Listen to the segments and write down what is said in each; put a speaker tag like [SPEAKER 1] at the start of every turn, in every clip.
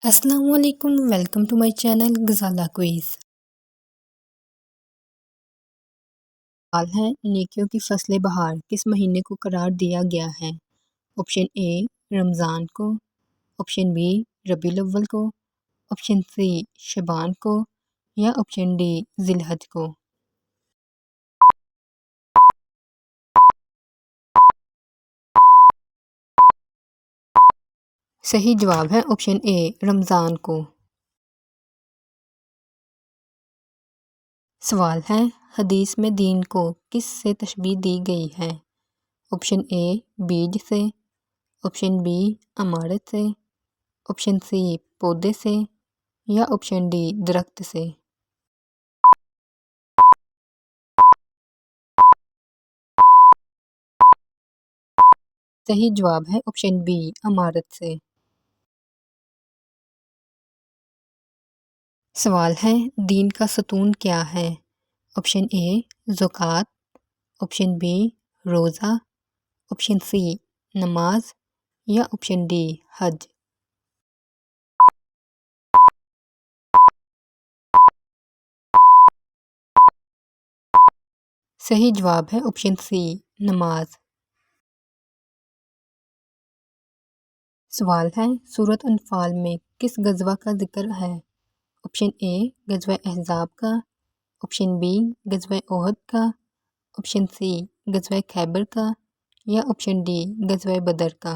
[SPEAKER 1] السلام علیکم، welcome to my channel Ghazala quiz. سوال ہے، نیکیوں کی فصل بہار کس مہینے کو قرار دیا گیا ہے؟ آپشن اے رمضان کو، آپشن بی ربیع الاول کو، آپشن سی شعبان کو یا آپشن ڈی ذی الحج کو۔ صحیح جواب ہے آپشن اے رمضان کو۔ سوال ہے، حدیث میں دین کو کس سے تشبیہ دی گئی ہے؟ آپشن اے بیج سے، آپشن بی عمارت سے، آپشن سی پودے سے یا آپشن ڈی درخت سے۔ صحیح جواب ہے آپشن بی عمارت سے۔ سوال ہے، دین کا ستون کیا ہے؟ آپشن اے زکوٰۃ، آپشن بی روزہ، آپشن سی نماز یا آپشن ڈی حج۔ صحیح جواب ہے آپشن سی نماز۔ سوال ہے، سورۃ انفال میں کس غزوہ کا ذکر ہے؟ آپشن اے غزوہ احزاب کا، آپشن بی غزوہ احد کا، آپشن سی غزوہ خیبر کا یا آپشن ڈی غزوہ بدر کا۔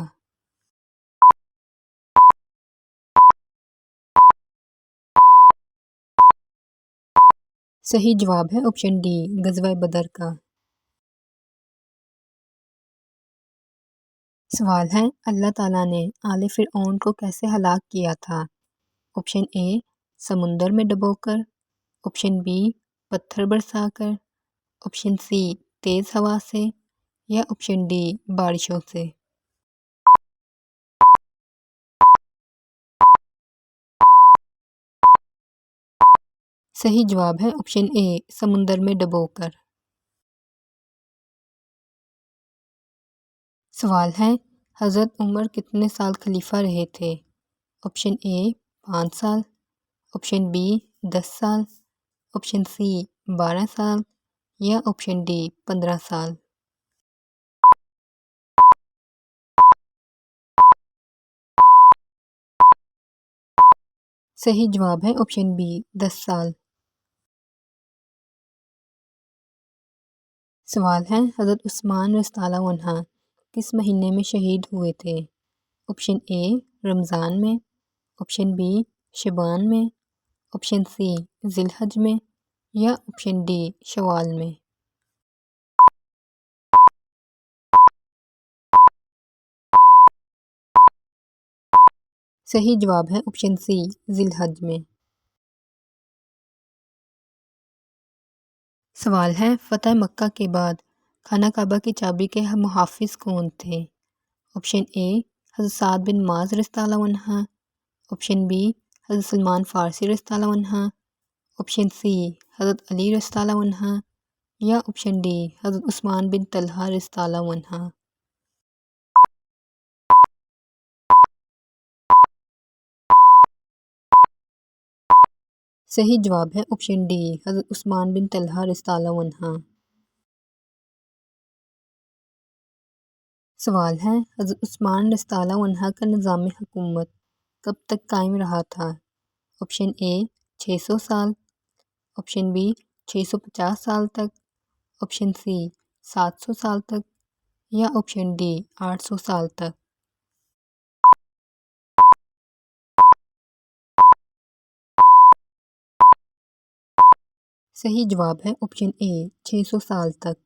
[SPEAKER 1] صحیح جواب ہے آپشن ڈی غزوہ بدر کا۔ سوال ہے، اللہ تعالیٰ نے آل فرعون کو کیسے ہلاک کیا تھا؟ آپشن اے سمندر میں ڈبو کر، آپشن بی پتھر برسا کر، آپشن سی تیز ہوا سے یا آپشن ڈی بارشوں سے۔ صحیح جواب ہے آپشن اے سمندر میں ڈبو کر۔ سوال ہے، حضرت عمر کتنے سال خلیفہ رہے تھے؟ آپشن اے 5 سال، آپشن بی 10 سال، آپشن سی 12 سال یا آپشن ڈی 15 سال۔ صحیح جواب ہے آپشن بی 10 سال۔ سوال ہے، حضرت عثمان رضی اللہ عنہ کس مہینے میں شہید ہوئے تھے؟ آپشن اے رمضان میں، آپشن بی شعبان میں، آپشن سی ذی الحج میں یا آپشن ڈی شوال میں۔ صحیح جواب ہے آپشن سی ذی الحج میں۔ سوال ہے، فتح مکہ کے بعد خانہ کعبہ کی چابی کے محافظ کون تھے؟ آپشن اے حضرت سعد بن معاذ رضی اللہ عنہ، آپشن بی حضرت سلمان فارسی رضی اللہ عنہ، آپشن سی حضرت علی رضی اللہ عنہ یا آپشن ڈی حضرت عثمان بن طلحہ رضی اللہ عنہ۔ صحیح جواب ہے آپشن ڈی حضرت عثمان بن طلحہ رضی اللہ عنہ۔ سوال ہے، حضرت عثمان رضی اللہ عنہ کا نظام حکومت کب تک قائم رہا تھا؟ آپشن اے 600 سال، آپشن بی 650 سال تک، آپشن سی 700 سال تک یا آپشن ڈی 800 سال تک۔ صحیح جواب ہے آپشن اے 600 سال تک۔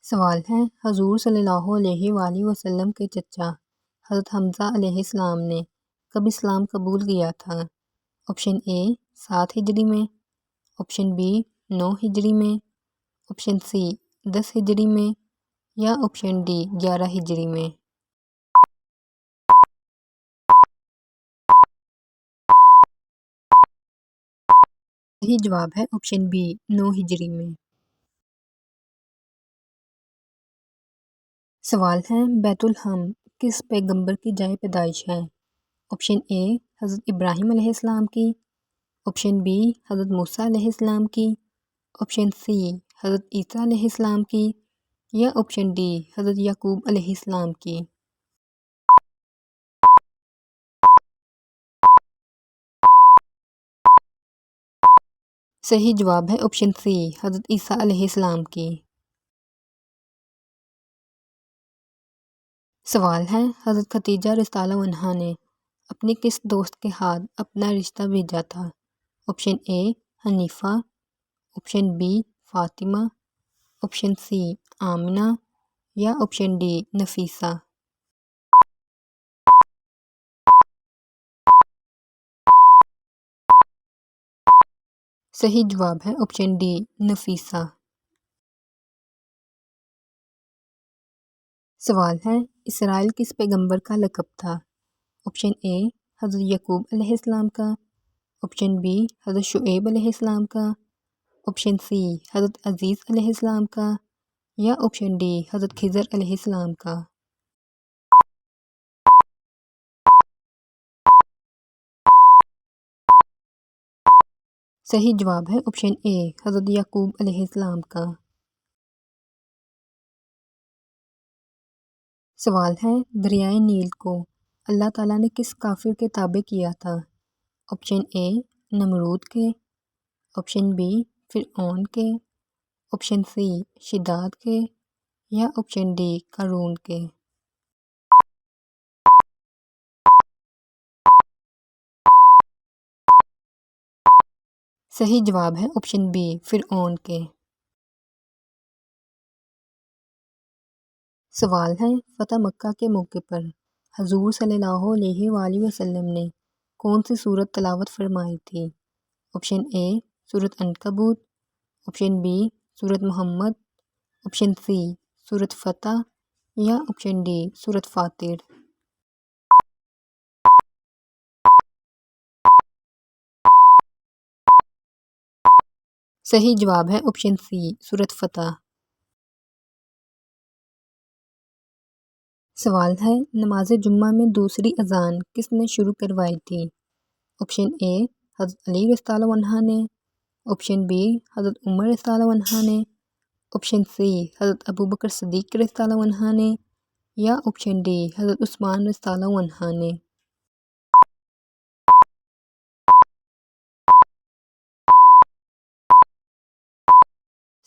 [SPEAKER 1] سوال ہے، حضور صلی اللہ علیہ وآلہ وسلم کے چچا حضرت حمزہ علیہ السلام نے کب اسلام قبول کیا تھا؟ آپشن اے 7 ہجری میں، آپشن بی 9 ہجری میں، آپشن سی 10 ہجری میں یا آپشن ڈی 11 ہجری میں۔ صحیح جواب ہے آپشن بی 9 ہجری میں۔ سوال ہے، بیت الحم کس پیغمبر کی جائے پیدائش ہے؟ آپشن اے حضرت ابراہیم علیہ السلام کی، آپشن بی حضرت موسیٰ علیہ السلام کی، آپشن سی حضرت عیسیٰ علیہ السلام کی، یا آپشن ڈی حضرت یعقوب علیہ السلام کی۔ صحیح جواب ہے آپشن سی حضرت عیسیٰ علیہ السلام کی۔ سوال ہے حضرت خدیجہ رضی اللہ عنہا نے اپنے کس دوست کے ہاتھ اپنا رشتہ بھیجا تھا؟ Option A Hanifa, option B Fatima, option C Amna, یا آپشن ڈی نفیسہ۔ صحیح جواب ہے آپشن ڈی نفیسہ۔ سوال ہے اسرائیل کس پیغمبر کا لقب تھا؟ آپشن اے حضرت یعقوب علیہ السلام کا، آپشن بی حضرت شعیب علیہ السلام کا، آپشن سی حضرت عزیز علیہ السلام کا، یا آپشن ڈی حضرت خضر علیہ السلام کا۔ صحیح جواب ہے آپشن اے حضرت یعقوب علیہ السلام کا۔ سوال ہے دریائے نیل کو اللہ تعالیٰ نے کس کافر کے تابع کیا تھا؟ آپشن اے نمرود کے، آپشن بی فرعون کے، آپشن سی شداد کے، یا آپشن ڈی قارون کے۔ صحیح جواب ہے آپشن بی فرعون کے۔ سوال ہے فتح مکہ کے موقع پر حضور صلی اللہ علیہ وآلہ وسلم نے کون سی سورت تلاوت فرمائی تھی؟ آپشن اے سورت عنکبوت، آپشن بی سورت محمد، آپشن سی سورت فتح، یا آپشن ڈی سورت فاطر۔ صحیح جواب ہے آپشن سی سورت فتح۔ سوال ہے نماز جمعہ میں دوسری اذان کس نے شروع کروائی تھی؟ آپشن اے حضرت علی رضی اللہ عنہ نے، آپشن بی حضرت عمر رضی اللہ عنہ نے، آپشن سی حضرت ابوبکر صدیق رضی اللہ عنہ نے، یا آپشن ڈی حضرت عثمان رضی اللہ عنہ نے۔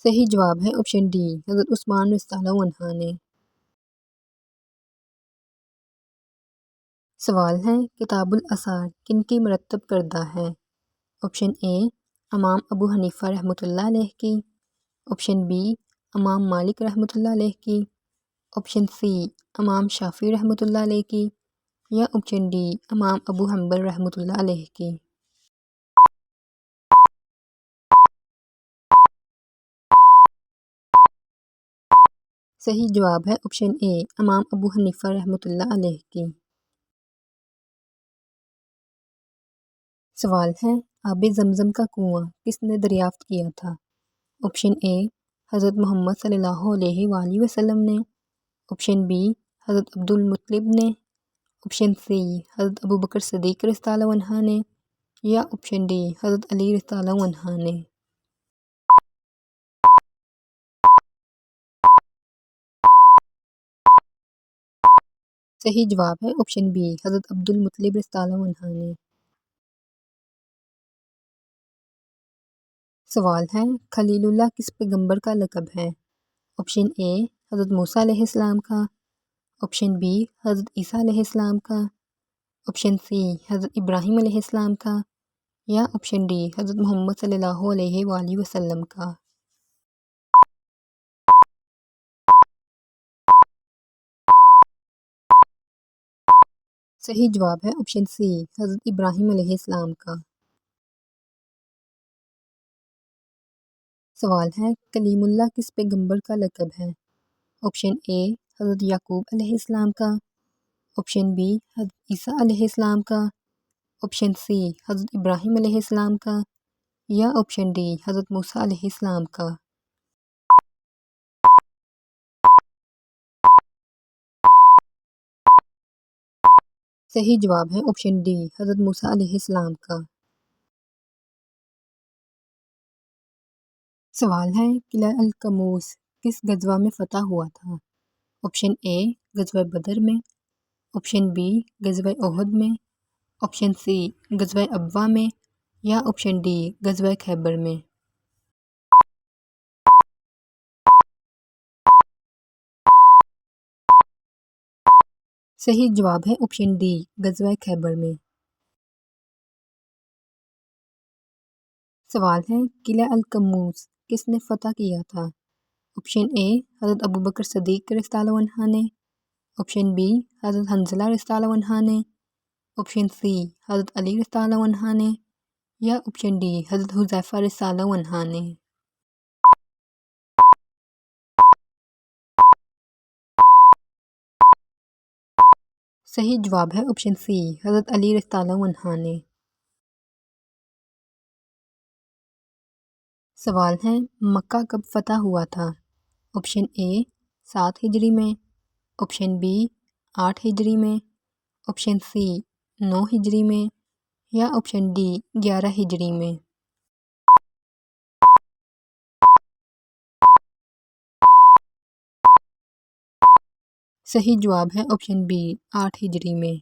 [SPEAKER 1] صحیح جواب ہے آپشن ڈی حضرت عثمان رضی اللہ عنہ نے۔ سوال ہے کتاب الاثار کن کی مرتب کردہ ہے؟ آپشن اے امام ابو حنیفہ رحمۃ اللہ علیہ کی، آپشن بی امام مالک رحمۃ اللہ علیہ کی، آپشن سی امام شافعی رحمۃ اللہ علیہ کی، یا آپشن ڈی امام ابو حنبل رحمۃ اللہ علیہ کی۔ صحیح جواب ہے آپشن اے امام ابو حنیفہ رحمۃ اللہ علیہ کی۔ سوال ہے آب زمزم کا کنواں کس نے دریافت کیا تھا؟ آپشن اے حضرت محمد صلی اللہ علیہ وآلہ وسلم نے، آپشن بی حضرت عبد المطلب نے، آپشن سی حضرت ابوبکر صدیق رضی اللہ عنہ نے، یا آپشن ڈی حضرت علی رضی اللہ عنہ نے۔ صحیح جواب ہے آپشن بی حضرت عبد المطلب رضی اللہ عنہ نے۔ سوال ہے خلیل اللہ کس پیغمبر کا لقب ہے؟ آپشن اے حضرت موسیٰ علیہ السلام کا، آپشن بی حضرت عیسیٰ علیہ السلام کا، آپشن سی حضرت ابراہیم علیہ السلام کا، یا آپشن ڈی حضرت محمد صلی اللہ علیہ وآلہ وسلم کا۔ صحیح جواب ہے آپشن سی حضرت ابراہیم علیہ السلام کا۔ سوال ہے کلیم اللہ کس پیغمبر کا لقب ہے؟ آپشن اے حضرت یعقوب علیہ السلام کا، آپشن بی حضرت عیسیٰ علیہ السلام کا، آپشن سی حضرت ابراہیم علیہ السلام کا، یا آپشن ڈی حضرت موسیٰ علیہ السلام کا۔ صحیح جواب ہے آپشن ڈی حضرت موسیٰ علیہ السلام کا۔ سوال ہے قلعہ القموس کس غزوہ میں فتح ہوا تھا؟ آپشن اے غزوہ بدر میں، آپشن بی غزوہ احد میں، آپشن سی غزوہ ابوا میں یا آپشن ڈی غزوہ خیبر میں۔ صحیح جواب ہے آپشن ڈی غزوہ خیبر میں۔ سوال ہے قلعہ القموس کس نے فتح کیا تھا؟ آپشن اے حضرت ابوبکر صدیق رضی اللہ عنہ نے، آپشن بی حضرت حنظلہ رضی اللہ عنہ نے، آپشن سی حضرت علی رضی اللہ عنہ نے یا آپشن ڈی حضرت حذیفہ رضی اللہ عنہ نے۔ صحیح جواب ہے آپشن سی حضرت علی رضی اللہ عنہ نے۔ سوال ہے مکہ کب فتح ہوا تھا؟ آپشن اے 7 ہجری میں، آپشن بی 8 ہجری میں، آپشن سی 9 ہجری میں یا آپشن ڈی 11 ہجری میں۔ صحیح جواب ہے آپشن بی 8 ہجری میں۔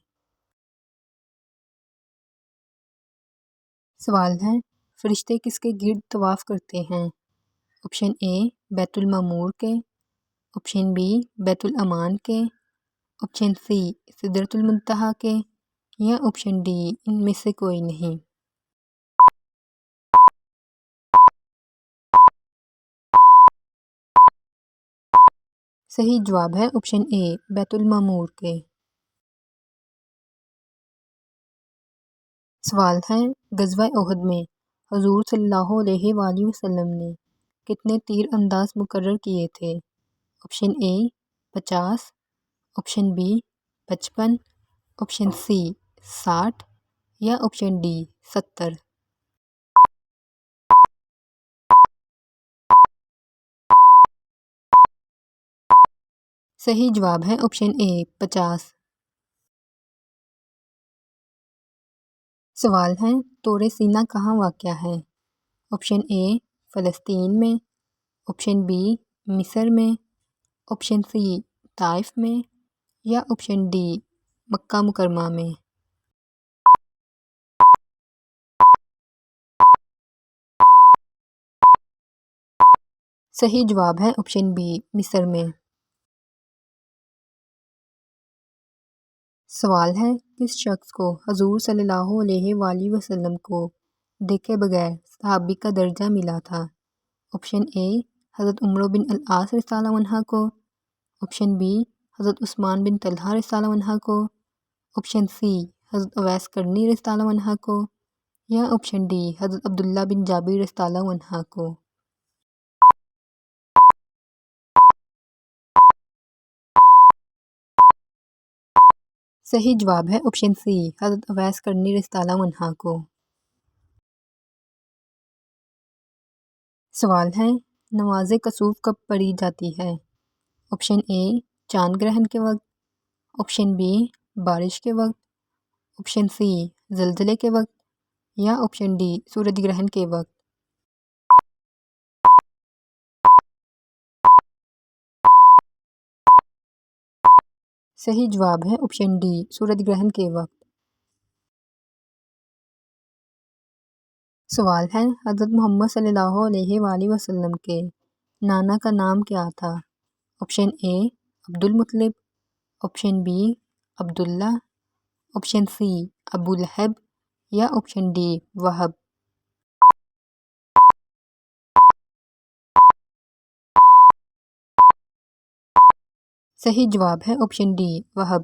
[SPEAKER 1] سوال ہے فرشتے کس کے گرد طواف کرتے ہیں؟ آپشن اے بیت المعمور کے، آپشن بی بیت الامان کے، آپشن سی سدرۃ المنتہا کے یا آپشن ڈی ان میں سے کوئی نہیں۔ صحیح جواب ہے آپشن اے بیت المعمور کے۔ سوال ہے غزوہ احد میں حضور صلی اللہ علیہ وآلہ وسلم نے کتنے تیر انداز مقرر کیے تھے؟ آپشن اے 50، آپشن بی 55، آپشن سی 60 یا آپشن ڈی 70۔ صحیح جواب ہے آپشن اے 50۔ سوال ہے طور سینا کہاں واقع ہے؟ آپشن اے فلسطین میں، آپشن بی مصر میں، آپشن سی طائف میں یا آپشن ڈی مکہ مکرمہ میں۔ صحیح جواب ہے آپشن بی مصر میں۔ سوال ہے کس شخص کو حضور صلی اللہ علیہ وآلہ وسلم کو دیکھے بغیر صحابی کا درجہ ملا تھا؟ آپشن اے حضرت عمرو بن العاص رضی اللہ عنہ کو، آپشن بی حضرت عثمان بن طلحہ رضی اللہ عنہ کو، آپشن سی حضرت اویس کرنی رضی اللہ عنہ کو یا آپشن ڈی حضرت عبداللہ بن جابر رضی اللہ عنہ کو۔ صحیح جواب ہے آپشن سی حضرت اویس کرنی رضی اللہ عنہ کو۔ سوال ہے نماز کسوف کب پڑھی جاتی ہے؟ آپشن اے چاند گرہن کے وقت، آپشن بی بارش کے وقت، آپشن سی زلزلے کے وقت یا آپشن ڈی سورج گرہن کے وقت۔ صحیح جواب ہے آپشن ڈی سورج گرہن کے وقت۔ سوال ہے حضرت محمد صلی اللہ علیہ وآلہ وسلم کے نانا کا نام کیا تھا؟ آپشن اے عبد المطلب، آپشن بی عبداللہ، آپشن سی ابو لہب یا آپشن ڈی وہب۔ صحیح جواب ہے آپشن ڈی وہب۔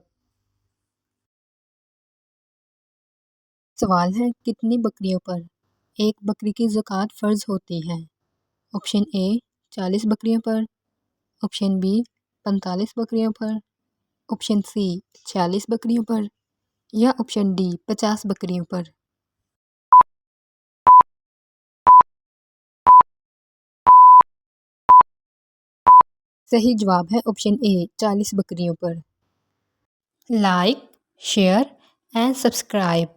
[SPEAKER 1] سوال ہے کتنی بکریوں پر ایک بکری کی زکوٰۃ فرض ہوتی ہے؟ آپشن اے 40 بکریوں پر، آپشن بی 45 بکریوں پر، آپشن سی 46 بکریوں پر یا آپشن ڈی 50 بکریوں پر۔ صحیح جواب ہے آپشن اے 40 بکریوں پر۔ Like, share and subscribe.